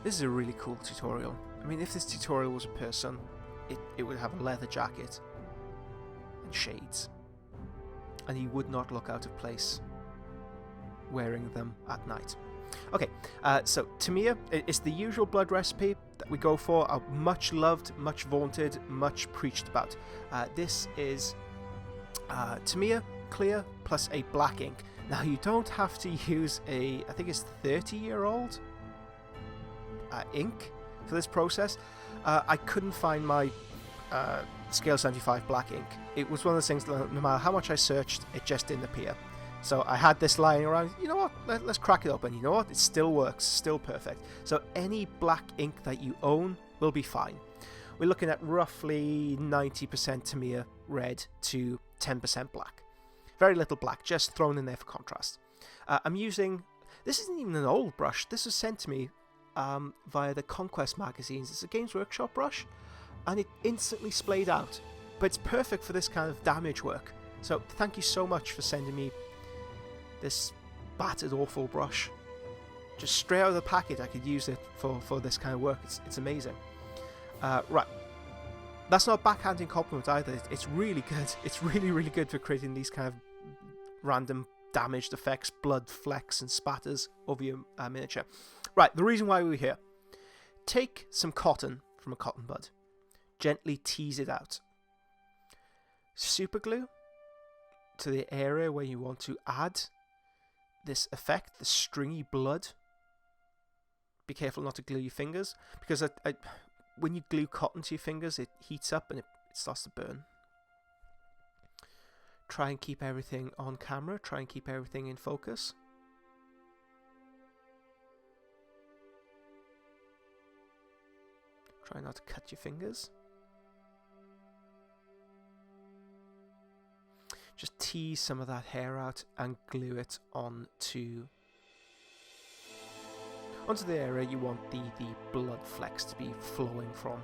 This is a really cool tutorial. I mean, if this tutorial was a person, it would have a leather jacket and shades. And he would not look out of place wearing them at night. Okay, so Tamiya is the usual blood recipe that we go for. Much loved, much vaunted, much preached about. This is Tamiya clear plus a black ink. Now you don't have to use I think it's 30-year-old ink for this process. I couldn't find my Scale 75 black ink. It was one of those things that no matter how much I searched, it just didn't appear. So I had this lying around. You know what? Let's crack it open. You know what? It still works. Still perfect. So any black ink that you own will be fine. We're looking at roughly 90% Tamiya red to 10% black. Very little black, just thrown in there for contrast. I'm using... This isn't even an old brush. This was sent to me via the Conquest magazines. It's a Games Workshop brush, and it instantly splayed out. But it's perfect for this kind of damage work. So thank you so much for sending me this battered, awful brush. Just straight out of the packet, I could use it for this kind of work. It's amazing. Right. That's not a backhanding compliment either. It's really good. It's really, really good for creating these kind of random damaged effects, blood flecks and spatters over your miniature. Right, the reason why we're here. Take some cotton from a cotton bud. Gently tease it out. Super glue to the area where you want to add this effect, the stringy blood. Be careful not to glue your fingers, because when you glue cotton to your fingers, it heats up and it starts to burn. Try and keep everything on camera. Try and keep everything in focus. Try not to cut your fingers. Just tease some of that hair out and glue it onto the area you want the blood flecks to be flowing from.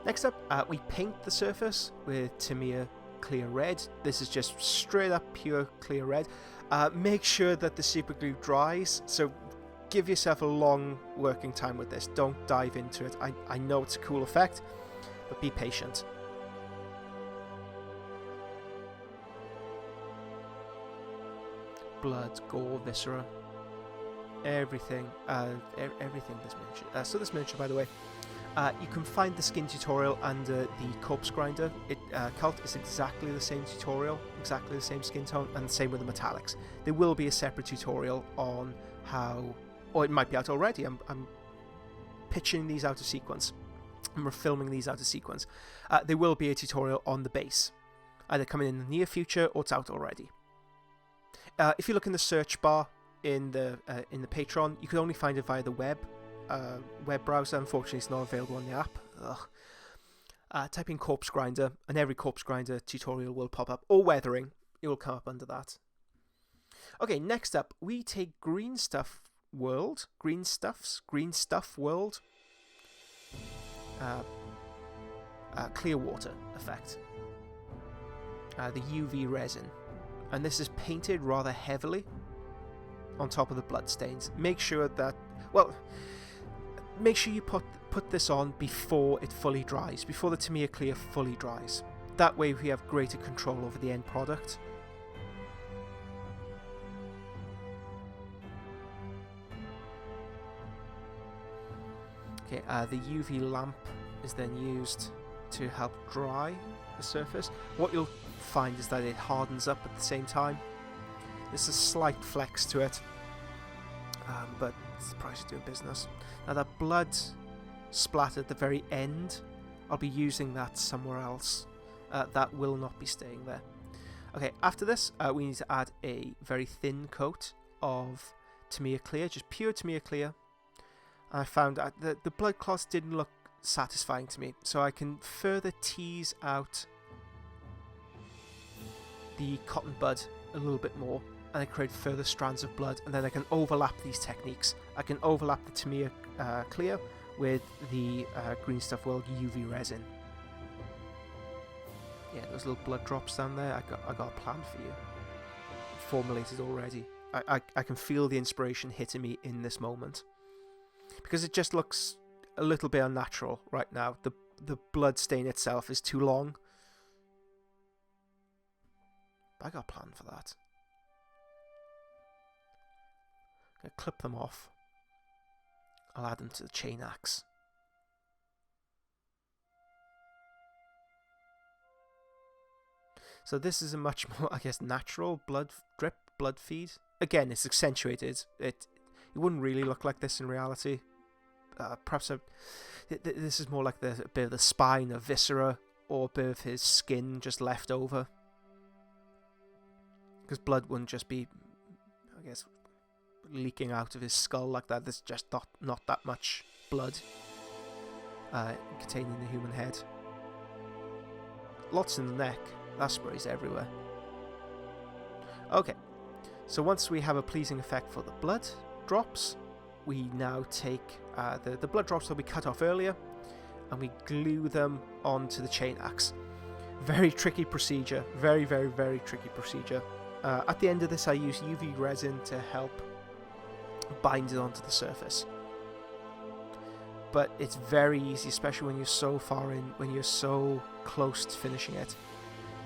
Next up, we paint the surface with Tamiya Clear Red. This is just straight up pure clear red. Make sure that the super glue dries, so give yourself a long working time with this. Don't dive into it. I know it's a cool effect, but be patient. Blood, gore, viscera, everything this miniature. So this miniature, by the way, you can find the skin tutorial under the corpse grinder. Cult is exactly the same tutorial, exactly the same skin tone, and the same with the metallics. There will be a separate tutorial on how, or it might be out already. I'm pitching these out of sequence. I'm filming these out of sequence. There will be a tutorial on the base, either coming in the near future or it's out already. If you look in the search bar in the Patreon, you can only find it via the web browser. Unfortunately, it's not available on the app. Type in corpse grinder, and every corpse grinder tutorial will pop up. Or weathering, it will come up under that. Okay, next up, we take Green Stuff World, clear water effect, the UV resin. And this is painted rather heavily on top of the bloodstains. Make sure you put this on before it fully dries, before the Tamiya Clear fully dries. That way we have greater control over the end product. Okay, the UV lamp is then used to help dry the surface. What you'll find is that it hardens up at the same time. There's a slight flex to it, but it's the price of doing business. Now that blood splatter at the very end, I'll be using that somewhere else. That will not be staying there. Okay, after this, we need to add a very thin coat of Tamiya Clear, just pure Tamiya Clear. And I found that the blood clots didn't look satisfying to me, so I can further tease out the cotton bud a little bit more, and I create further strands of blood, and then I can overlap these techniques. I can overlap the Tamiya Clear with the Green Stuff World UV resin. Yeah, those little blood drops down there, I got a plan for you. Formulated already. I can feel the inspiration hitting me in this moment. Because it just looks a little bit unnatural right now. The blood stain itself is too long. But I got a plan for that. I'm going to clip them off. I'll add them to the chain axe. So this is a much more, I guess, natural blood drip, blood feed. Again, it's accentuated. It wouldn't really look like this in reality. Perhaps this is more like a bit of the spine, a viscera, or a bit of his skin just left over. Because blood wouldn't just be, I guess, leaking out of his skull like that. There's just not that much blood containing the human head. Lots in the neck. That sprays everywhere. Okay, so once we have a pleasing effect for the blood drops, we now take the blood drops that we cut off earlier and we glue them onto the chain axe. Very tricky procedure. Very, very, very tricky procedure. At the end of this, I use UV resin to help bind it onto the surface. But it's very easy, especially when you're so far in, when you're so close to finishing it.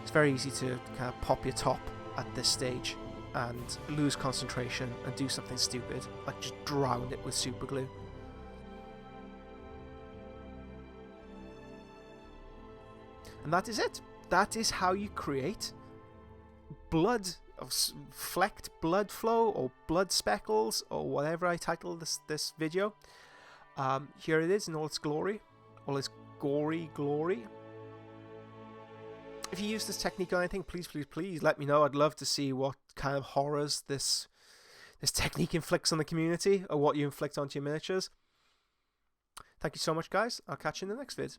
It's very easy to kind of pop your top at this stage and lose concentration and do something stupid, like just drown it with super glue. And that is it. That is how you create blood, flecked blood flow, or blood speckles, or whatever I title this video. Here it is in all its glory, all its gory glory. If you use this technique on anything, please let me know. I'd love to see what kind of horrors this technique inflicts on the community, or what you inflict onto your miniatures. Thank you so much, guys. I'll catch you in the next vid.